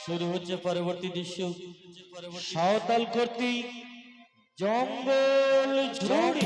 শুরু হচ্ছে পরবর্তী দৃশ্য। সাঁওতাল কর্তৃক জঙ্গল ঝুড়ি।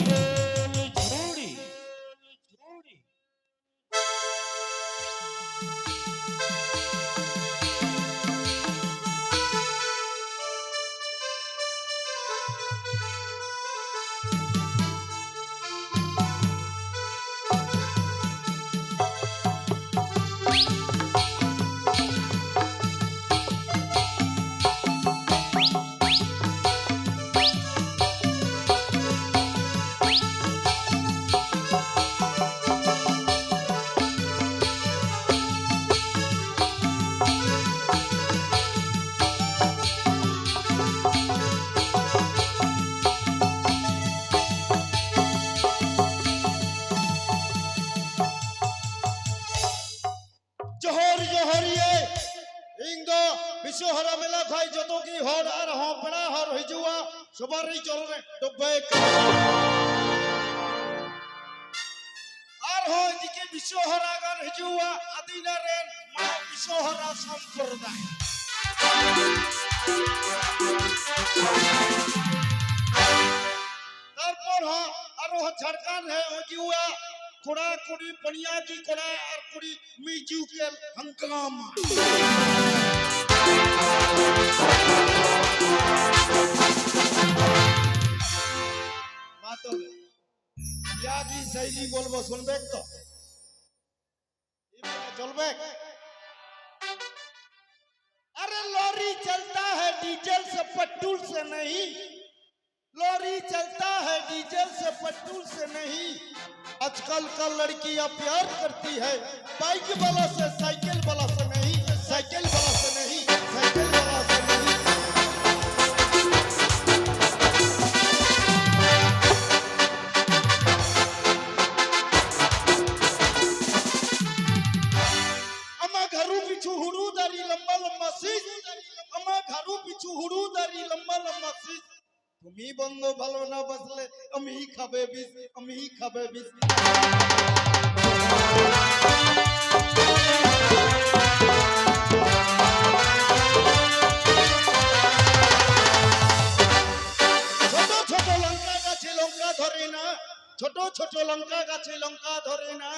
जोहर जोहरिए ᱤᱧ ᱫᱚ ᱵᱤᱥᱥᱚᱦᱟᱨᱟ ᱢᱮᱞᱟ ᱠᱷᱚᱡ ᱡᱚᱛᱚ ᱜᱮ ᱦᱚᱲ ᱟᱨ ᱦᱚᱸ ᱯᱮᱲᱟ ᱦᱚᱲ ᱦᱤᱡᱩᱜᱼᱟ ᱥᱚᱵᱟᱨᱤ ᱪᱚᱨᱚᱱ ᱰᱚᱵᱮ ᱟᱨ ᱦᱚᱸ ᱮদিকে ᱵᱤᱥᱥᱚᱦᱟᱨᱟ ᱜᱟᱱ ᱦᱤᱡᱩᱜᱼᱟ ᱟᱹᱫᱤᱱᱟ ᱨᱮᱱ ᱢᱟ ᱵᱤᱥᱥᱚᱦᱟᱨᱟ ᱥᱚᱢᱯᱨᱚᱫᱟᱭ তারপর হ্যাঁ আরো ঝাড়খণ্ড है হইজুয়া कोड़ा कुड़ी पनिया की कोड़ा और कुड़ी म्यूजिकल हंगामा बातों या की शैली बोलबो सुनबे तो चलबे अरे लॉरी चलता है डीजल से पेट्रोल से नहीं लॉरी चलता है डीजल से पेट्रोल से नहीं आजकल का लड़कियां प्यार करती है बाइक वाला से साइकिल वाला से नहीं साइकिल वाला से नहीं साइकिल वाला से नहीं अमा घरू पिछू हुड़ूदारी लंबा लंबा सीस अमा घरू पिछू हुड़ूदारी लंबा लंबा सीस তুমি বন্ধ ভালো না বসলে আমি খাবে বিষ আমি খাবে বিষ ছোট ছোট লঙ্কা গাছে লঙ্কা ধরে না ছোট ছোট লঙ্কা গাছে লঙ্কা ধরে না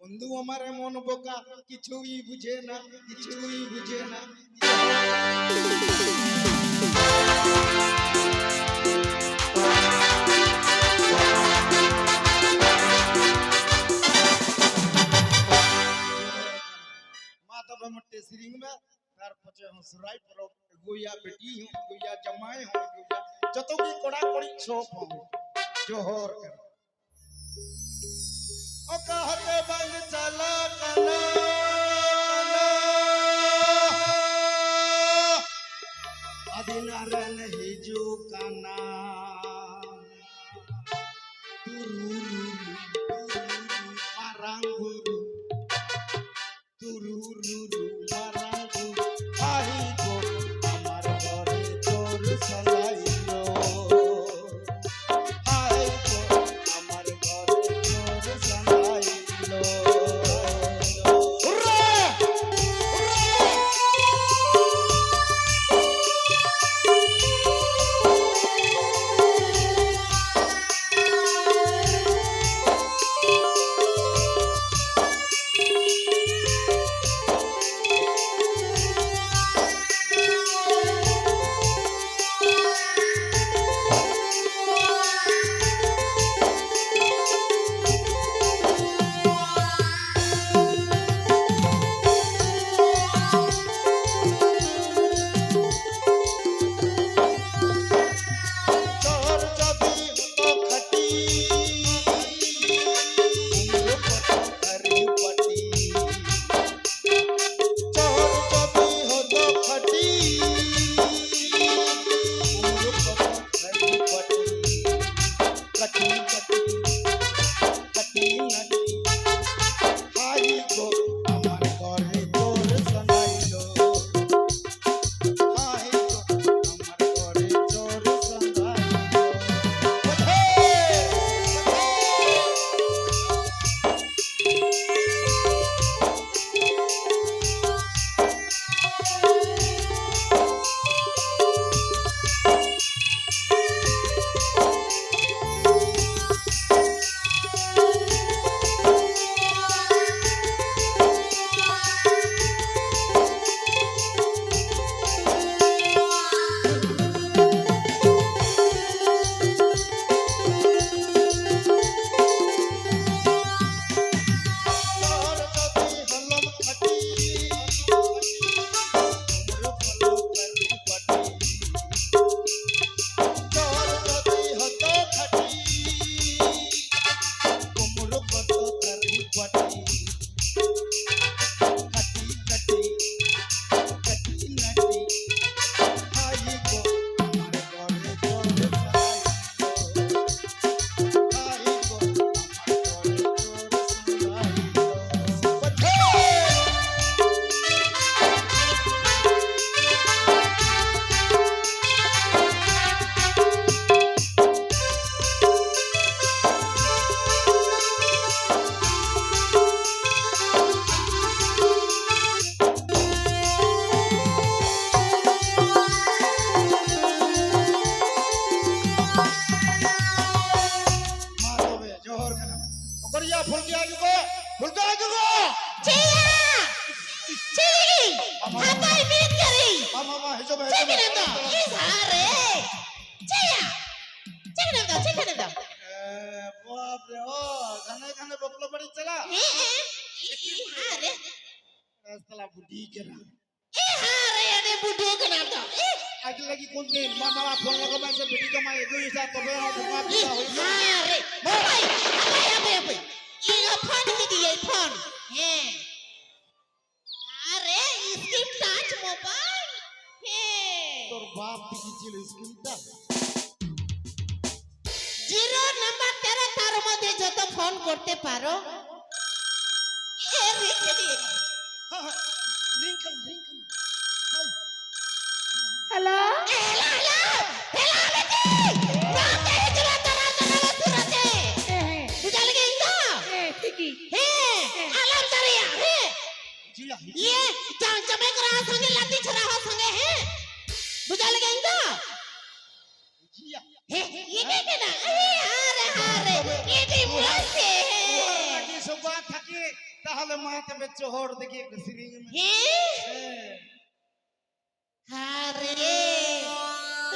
বন্ধু আমার মন বোকা কিছুই বুঝে না কিছুই বুঝে না सिरिंग में तार पचे हम सुराई पर गोया बेटी हूं गोया जमाए हूं गोया जतो की कोड़ा कोड़ी छोप हूं जोहर कर ओ कहते बंग चला कना अदिना रन हिजू कना तुरु मारांगुरु तुरु Check it out. Is hare. Cheya. Check it out. Check it out. बाप रे ओ घने घने बपलो बड़ी चला Hare. साला बुढ़ी के ना Hare ane budu kenapa? आज लगी कौन दिन मामा फोन लगा मैं से बेटी का मैं एगो हिसाब तो बेरा धुआ पिता होई Hare. Apa? Ini phone ni dia phone. Hare, skip touch mobile. তোর বাপ দিয়েছিল স্ক্রিনটা 0 নাম্বার তেরা তার মধ্যে যত ফোন করতে পারো এ রেখে দিয়ে লিংকন হাই হ্যালো নাম দিয়ে চলা তারা সুরতে বুঝা লাগে তো ঠিকই আলাম তারিয়া জিয়া ये चमे करा संगे लाती छरा हो संगे है बुझा लगे तो जिया ये देखे ना अरे ये भी बोलते लगी सुबह थकी তাহলে মাতে में चोहर देखिए सिरिंग में हैं अरे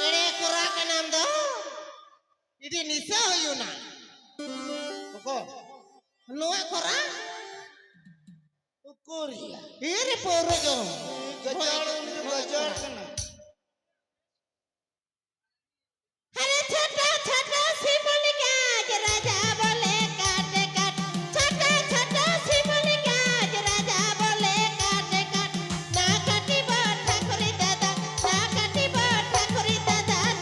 एड़े कोरा का नाम दो इदी निशा होयो ना को लोआ कोरा कोरिया एरे पोरो जो गजाड़ कना अरे छोटा छोटा सिमल गाज राजा बोले काट काट छोटा सिमल गाज राजा बोले काट काट ना काटी बाटा करी दादा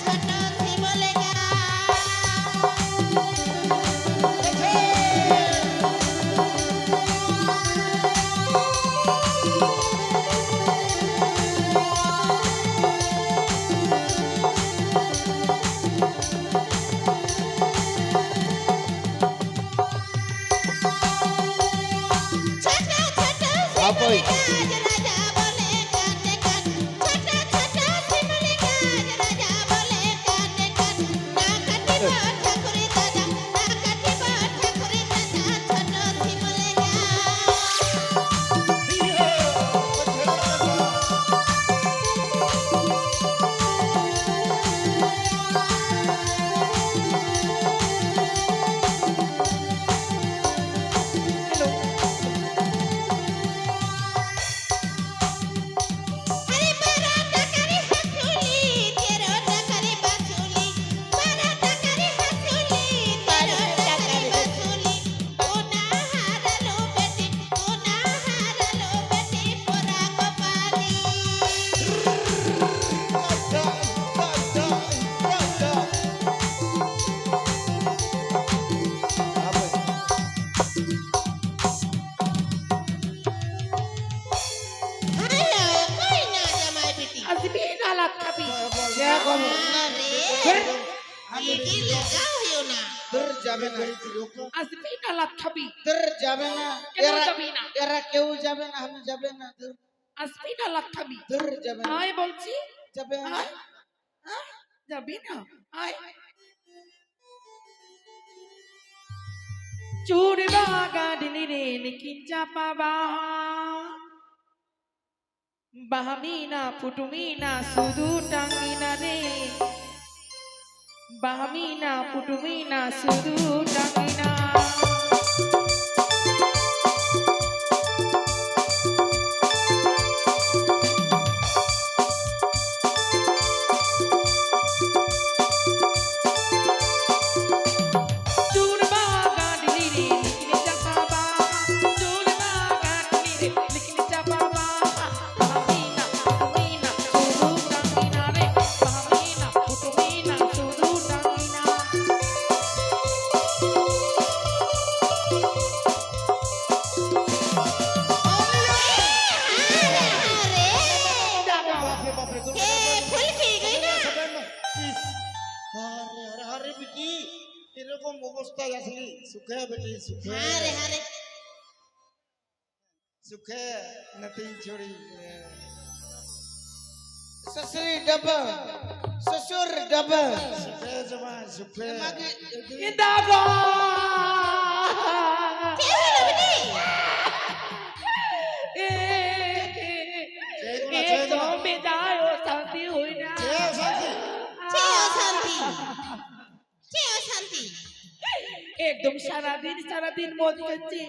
छोटा सिमल गाज Apoy. राजा बोले काट काट छोटा सिमल गाज राजा बोले काट काट ना काटी बाटा करी दादा छोटा सिमल गाज हरे मराठा करे हसूली तेरो टकरे बसूली मराठा करे हसूली तेरो टकरे बसूली कोना हारलो बेटी पोरा गोपाली हेलो कोई ना जमाई बेटी Asibin alat kami. अरे ये की लगा हो ना দূর যাবে না রোকো Asibin alat kami. দূর যাবে না কেন যাবি না? এরা কেউ যাবে না আমি যাবে না দূর Asibin alat kami. দূর যাবে না Ay bolsi. যাবে না Ay. Ah, Jabina. Ay. Curi baga dinire nikinja paba. Bahamina putumina sudu tangina re. Bahamina putumina sudu tangina. Curi baga dinire nikinja paba. Curi baga dinire nikinja paba. Bahamina putumina sudu tangina re. Bahamina putumina sudu tangina. বাপরে বাপরে দূর full की गई ना আরে আরে আরে বেটি এরকম অবস্থায় আসলি সুখে বেটি সুখে अरे अरे सुखे नथिंग छोड़ी ससुरी डबा ससुर डबा सुखे जमा सुखे Indago! क्या है बेटी Eh, eh, eh, me da yo santi একদম সারাদিন মদ খাচ্ছি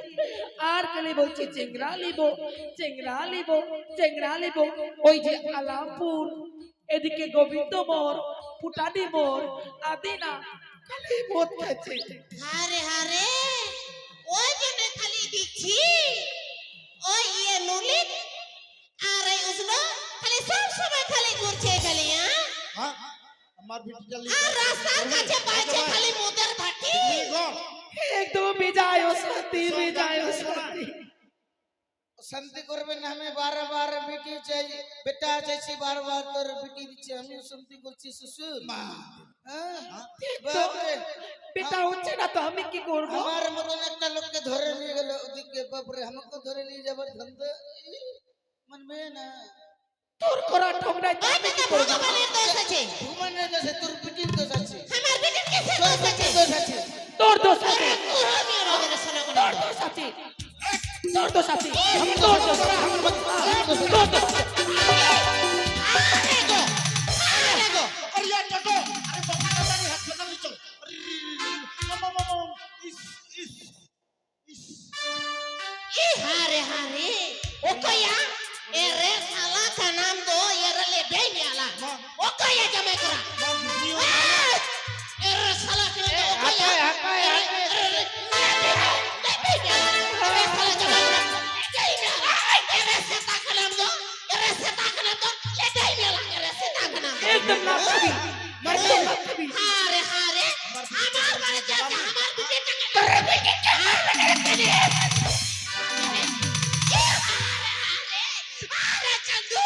আর খালি বলছি চেংরা লিবো ওই যে আলামপুর এদিকে গোবিন্দ মোড় ফুটানি মোড় আদিনা খালি মদ খাচ্ছে। হারে ওই জন্য খালি দিচ্ছি ওই ইয়ে নুলি আর এই উজলো খালি সব সময় খালি ঘুরছে খালি हाँ हमार बेटी चली আর রাস্তার কাছে বাইছে খালি মদের ভাটি একদম বিজয় শান্তি শান্তি করবে না আমি বারবার বেটি চাই বেটা চাইছি বারবার তোর বেটি দিচ্ছে আমি শান্তি করছি শ্বশুর বাপরে বেটা হচ্ছে না তো আমি কি করবো? আমার মতন একটা লোককে ধরে নিয়ে গেল ওদিকে বাপরে আমাকে ধরে নিয়ে যাবার ধান্দা মানবে না তোর করা ঠকনায় ওই আমি কি তো করবো? ভগবানের দোষ আছে ঘুমানোর কাছে তোর বেটির দোষ আছে আমার বেটির কাছে তোর দোষ আছে বেটির দোষ আছে তোর দোষ আছে কুরমিও রবের সালা করে তোর দোষ আছে তোর দোষ আছে তোর দোষ আছে তোর দোষ আছে। আরে গো अरे यार टटो अरे बता ना हाथ पकड़ ली चल अरे इस ই হারে ও কয়া এ রে সালা का नाम दो ये रे ले दे नियाला ओ कया जमे करा मां वीडियो ए रे साला के दो ओ कया ए साला जमे करा दे नियाला ए रे सेता का नाम दो ले दे नियाला ए रे सेता का नाम एकदम ना कभी मरते ना कभी हारे हमार बारे जाके हमार बेटे का करे बेटे अरे चंदू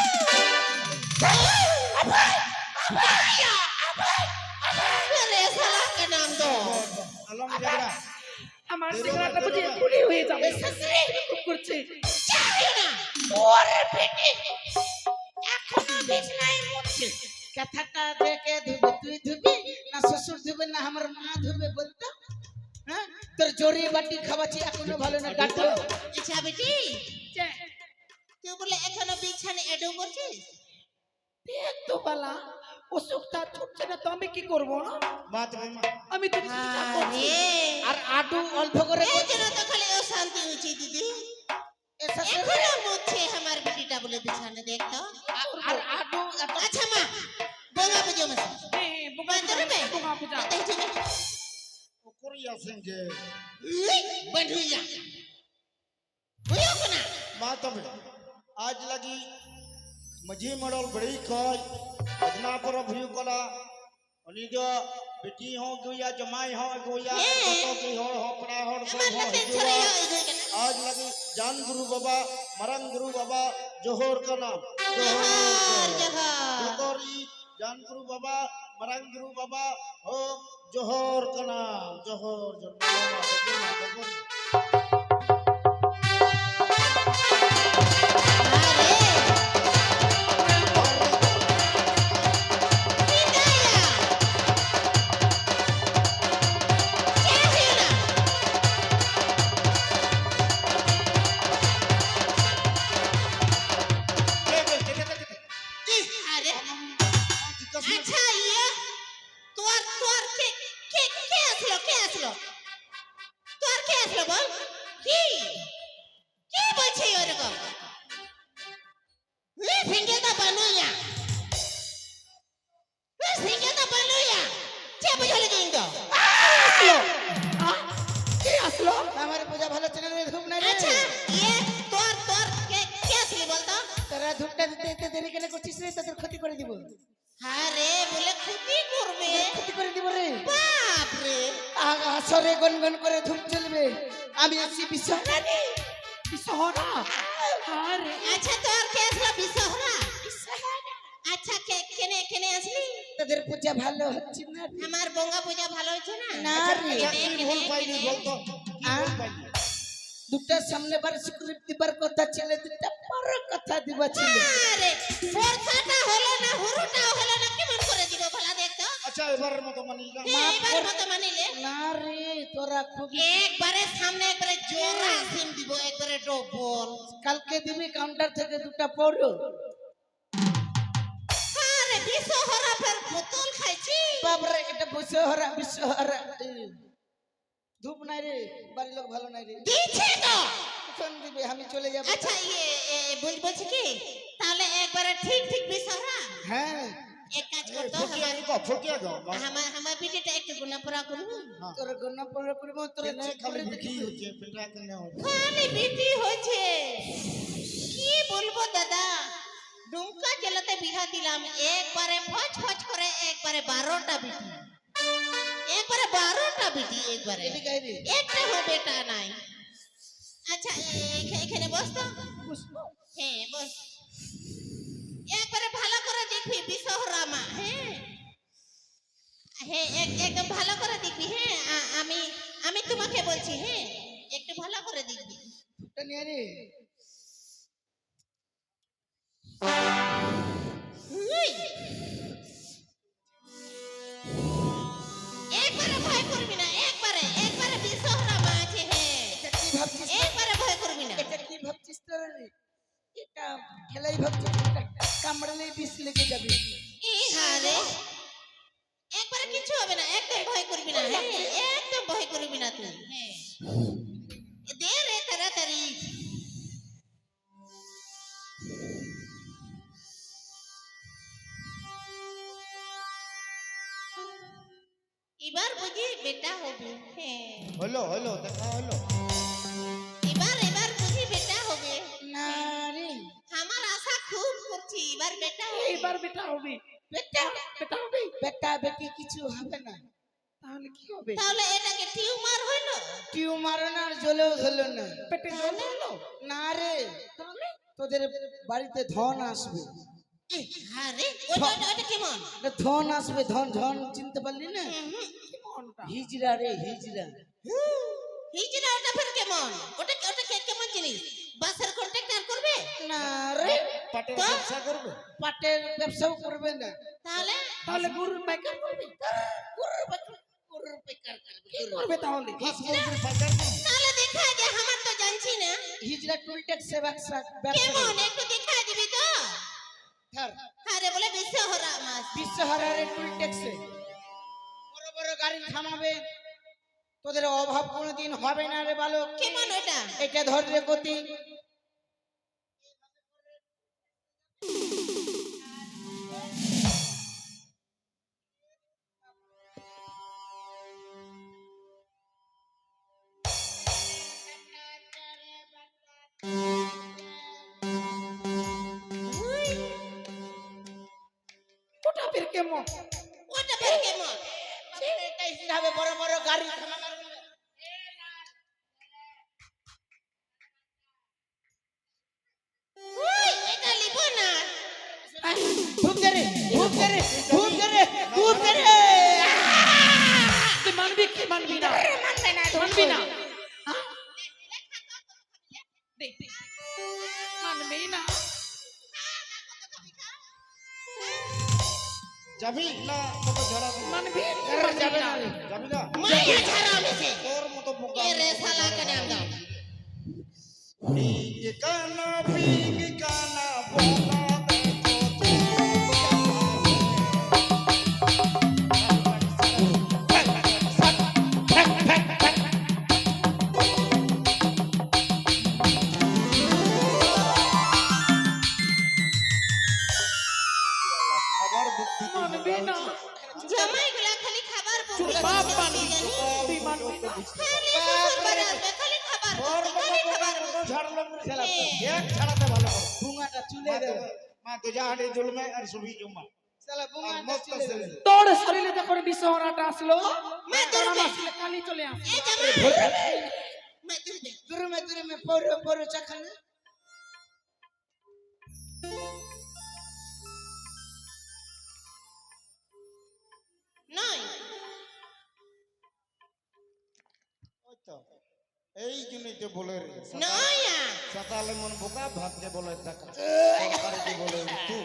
अरे साला के नाम दो अलम झगड़ा আমার সিগারেটটা বুঝি খুলি হয়ে যাবে খুব করছে চাইও না ওরে বেটি এখনো বিছনায় মুছছে কথাটা দেখে ধুবে তুই ধুবি না শ্বশুর ধুবে না আমার মা ধুবে বলতো হ্যাঁ তোর জড়ি বাটি খাওয়াচ্ছি এখনো ভালো না ডাক্তার আচ্ছা বেটি তুই বলে এখনো বিছানে এডু করছিস দেখ তো বালা অসুখটা ছুটছে না তো আমি কি করবো? बात में আমি তো চিন্তা করছি। আরে আর আডু অল্প করে এই জন্য তো খালি অশান্তি হচ্ছে দিদি এসা এখনো মুছছে আমার বেটিটা বলে বিছানে দেখতো আর আডু এত আচ্ছা মা বোঙা বুঝো মা হ্যাঁ, বোকা বান্দরে বে বোকা পূজা। कोरिया सिंगे बंधुइया बुझो कोना बात में आज लगी मझी मडल बड़ी खाय अजना पर भूय कला अनि जो बेटी हो गोया जमाई हो गोया तो की हो पड़ा हो सब আমার हो না টেনশন हिजुआ। হই গই आज लगी जान गुरु बाबा मरंग गुरु बाबा जोहर का नाम জহর জহর जोहरी जान गुरु बाबा मरंग गुरु बाबा हो जोहर का नाम जोहर जोहर আচ্ছা ইয়ে তোর কে আসলো তোর কে আসলো বল কি বলছিস ওরকম সিঙ্গে তো বানুয়া কে বুঝলে কিন্তু কে আসলো? আমার পূজা ভালো চলে রে ধূপ না রে আচ্ছা ইয়ে তোর কে আসলি বলতো তোরা ধূপটা দিতে এত দেরি কেন করছিস রে তোদের ক্ষতি করে দিব আরে বলে ক্ষতি করবে ক্ষতি করে দিব রে বাপ রে আসরে গনগন করে ধূপ জ্বলবে আমি আছি বিশ্বরানী বিশহরা আরে আচ্ছা তোর কে আসলো বিশহরা আচ্ছা কেনে আসলি তোদের পূজা ভালো হচ্ছে না রে। আমার বঙ্গা পূজা ভালো হচ্ছে না না রে की भूल पाइली बोल तो की भूल पाइली দুটা সামনে বার স্ক্রিপ্ট দিবার কথা ছিল দুটা পর কথা দিবা ছিল আরে বর্ষাটা হলো না হুরুটা হলো না কেমন করে দিব ভালো দেখতো अच्छा एबार मत मानिला এবার মতো মানিলে না রে তোরা খুব একবারে সামনে একবারে জোরা সিম দিব একবারে ডবল কালকে দিবি কাউন্টার থেকে দুটা পড়ো আরে বিশহরা ফের বোতল খাইছি বাবরে এটা বিশ্বহারা ধূপ নাই রে, বাড়ির লোক ভালো নাই রে। দিচ্ছে তো। কখন দিবে? আমি চলে যাব। আচ্ছা বলছি কি তাহলে একবারে ঠিক ঠিক বিসহরা হ্যাঁ, এক কাজ করতো ফকিয়া গো আমার পিঠেটা একটু গুনা পড়া করুন। তোর গন্না পড়া করব, তোর খালি বিক্রি হচ্ছে পেটা কেনে হচ্ছে খালি বিটি হয়েছে কি বলবো দাদা, ডুমকা জেলাতে বিহা দিলাম একবারে ফচ ফচ করে একবারে 12টা বিটি, একবারে 12টা বিটি একবারে, এদিকে আয় রে। একটা হবেটা নাই। আচ্ছা এখানে বস তো। হ্যাঁ বস, একবারে ভালো করে দেখবি বিসহরামা। হ্যাঁ হ্যাঁ একদম ভালো করে দেখবি। হ্যাঁ আমি তোমাকে বলছি, হ্যাঁ একটু ভালো করে দেখবি। ধূপটা নিয়ে রে। উই! একবারে ভয় করবি না, একবারে বিসহরামা আছে। হ্যাঁ এটা কি ভাবছিস? একবারে ভয় করবি না। এটা কি ভাবছিস তোরা রে? এটা খেলাই ভাবছিস? এটা কামড়ালেই বিষ লেগে যাবে। হারে একবারে কিছু হবে না, একদম ভয় করবি না। হ্যাঁ একদম ভয় করবি না তুই। হ্যাঁ দে রে তাড়াতাড়ি। এবার বুঝি বেটা হবে। হ্যাঁ হলো হলো দেখা হলো এবার বুঝি বেটা হবে। না রে, আমার আশা খুব করছি এবার বেটা হবে। এইবার বেটা হবে, বেটা বেটা হবে। বেটা বেটি কিছু হবে না। তাহলে কি হবে? তাহলে এটাকে টিউমার হইলো। টিউমার না, জ্বলেও ধরলো না। পেটে জল হলো। না রে, তাহলে তোদের বাড়িতে ধন আসবে। আরে ওটা কেমন? এটা ধন আসবে, ধন ধন চিনতে পারলি না? কি মনটা? হিজড়া রে, হিজড়া। হিজড়া ওটা ফের কেমন? ওটা কেমন জিনিস? বাসের কন্ট্রাক্টর করবে? না রে, পাটের তো? ব্যবসা করবে পাটের ব্যবসাও করবে না। তাহলে তাহলে গরুর পাইকার করবে। গরুর বেকার করবে। কি করবে তাহলে? হাঁস মুরগির পাচার করবে তাহলে দেখা যায় আমার তো জানছি না হিজড়া টুল ট্যাক্সে ব্যবসা কেমন, একটু দেখা দিবি তো? ধর, আরে বলে বিশ্ব হরা মাছ। বিশ্বহারারে টুল ট্যাক্সে বড় বড় গাড়ি থামাবে, তোদের অভাব কোনোদিন হবে না রে বালক। কেমন ওটা? এটা ধর রে গতি। উই, ওটা ফের কেমন? ওটা ফের কেমন? এটা হিসাবে বড় বড় গাড়ি থামাবে। উই, এটা লিব না। ধূপ দে রে, ধূপ দে রে, ধূপ দে রে, ধূপ দে রে। তুই মানবি কি মানবি না? মানবি না? দে, দে। মানবি না? যাবি না তোকে ঝাড়া দেবো মানবি কি এরা মানবি যাবে না? না রে। যাবি না মাইয়া ছাড়া হয়েছে। তোর মতো বোকা এরে শালা কেনে আমরা। বিগ কানা বোকা দেখো খাবার বুদ্ধি মানবি না? জামাইগুলা খালি খাবার তোর বলতে বাপ বলতে মানবি, জানি। তুই মানবি না? খালি শ্বশুর বাড়ি আসবে, খালি খাবার তোর বলতে, খালি খাবার মতো বলতে। ঝাড়লাম রে শালা হ্যাঁ। এক ছাড়াতে ভালো করে বুঙাটা চুলে দে। মা তুজা হাড়ি জুলমে আর সুবি জুমা শালা আর বুঙাটা মস্ত চুলে দে। ছেলে তোর শরীরে যখন বিষহরাটা আসলো, মা তোর দুর্বে, আসলে কালি চলে আসে। এ জামাই, মা দুর্বে। দূরে মে পড়ো পড়ো চাখানে। নয়, ওই তো এই জন্যই তো বলে রে নয়া। সকালে মন বোকা ভাগ্যে বলে টাকা সরকারে বলে তু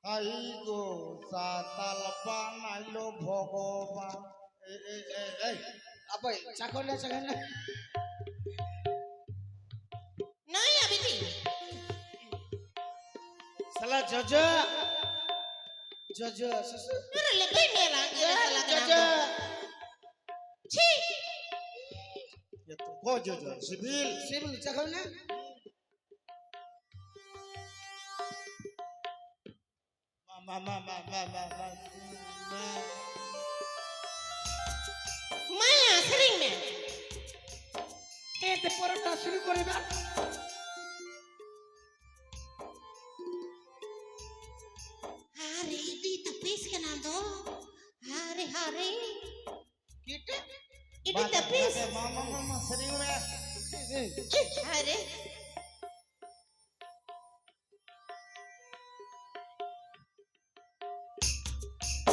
আই গো সাতাল বানাইলো ভগবান এই আপাই চাখানে চাখানে। নয়া বিটি। শালা জজ জজ তোর লেবে মেলা, এরে শালা জজ কেনে আমরা। ছি, को जो सिविल सिविल चाहो ना মায়া সরিং মে এতে পড়াটা শুরু করে দাও। আরে দি তপিস কে নাম দো আরে আরে किटे ইডি তপিস मामा सरिंग में আরে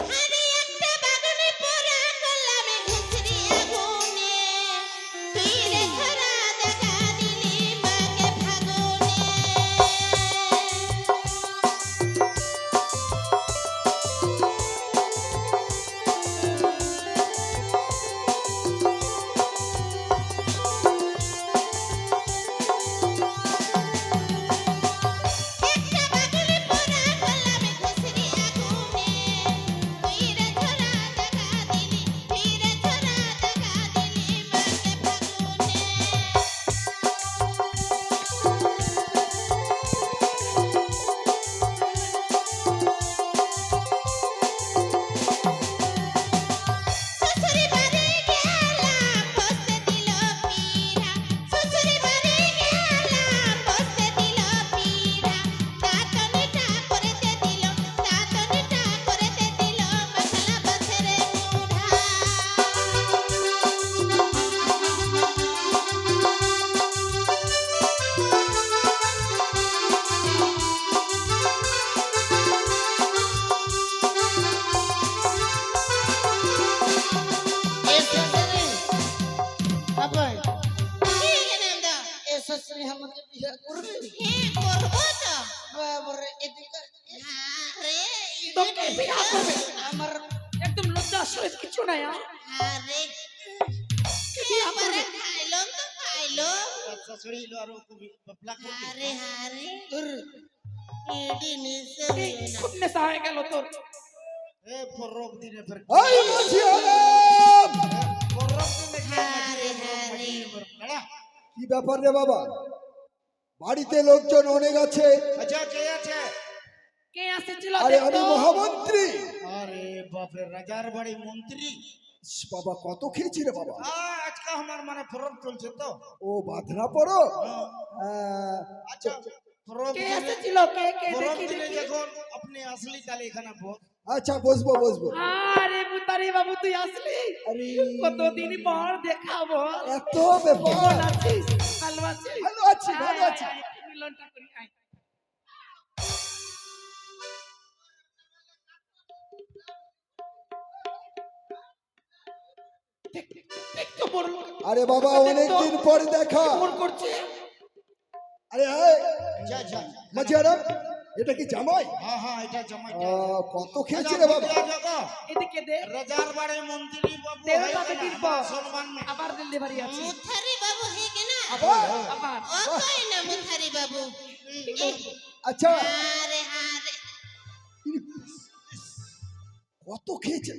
আরে একটা বাগানে পড়া গোলামে ঘুষরি আগুনে তীরে ধরা দেখা দিলি মাকে ফাগুনে একটা বাগানে পড়া গোলামে ঘুষরি আগুনে তীরে ধরা দেখা দিলি তীরে ধরা দেখা দিলি মাকে ফাগুনে শ্বশুরি বাড়ি গেলাম বসতে দিল পীরা শ্বশুরি বাড়ি গেলাম বসতে দিল পীরা তাতনিটা করেতে দিল তাতনিটা করেতে দিল মশলা বছরে মুড়া ऐसा करे बाबा ঠিক নাম দাও ऐसा से हमके बिया करबे হ্যাঁ করবো তো बाबर एदिका আরে তোকে বিয়া করবে আমার একদম লজ্জা সহিত কিছু নাই আর। আরে এবারে খাইলাম তো খাইলাম ससुरी लो आरो को बपला कर আরে আরে दूर এডি নিছে এই খুব নেশা হয়ে গেল তোর। ए फरोक दिने फिर এই মাঝি আলম फरोक दिने क्या আরে আরে बड़ा কি ব্যাপার রে বাবা বাড়িতে লোকজন অনেক আছে अच्छा क्या है কে আসেছিল আরে আমি দেখতো? মহামন্ত্রী अरे बाप रे राजार बड़ी मंत्री ইস, বাবা কত খেয়েছি রে বাবা आज का हमार माने फरोक चलছে তো ও বাঁধনা পড়ো अच्छा फरोक কে दिने এসেছিল কে কে फरोक দেখি दिने দেখি যখন আপনি আসলি তাহলে এখানে বহুত আচ্ছা বসবো বসবো আরে মুতারি বাবু তুই আসলি আরে কতদিন পর দেখাবো এত ব্যাপার কেমন আছিস ভালো আছিস ভালো আছি ভালো আছি আয়, আয়, মিলনটা করি আয়। দেখ তো বড় লোক আরে বাবা অনেকদিন পর দেখা ফোন করছে আরে এই, যা যা মাঝি আলম এটা কি জামাই হ্যাঁ হ্যাঁ এটা জমাইটা কত খেয়েছি রে বাবা এদিকে দে রাজার বাড়ি মন্ত্রী বাবু দেবতা বেটির পর সম্মান মে আবার ডেলিভারি আছে মুথারি বাবু হে কেনা আবার আবার ও কই না মুথারি বাবু আচ্ছা আরে আরে কত খেয়েছে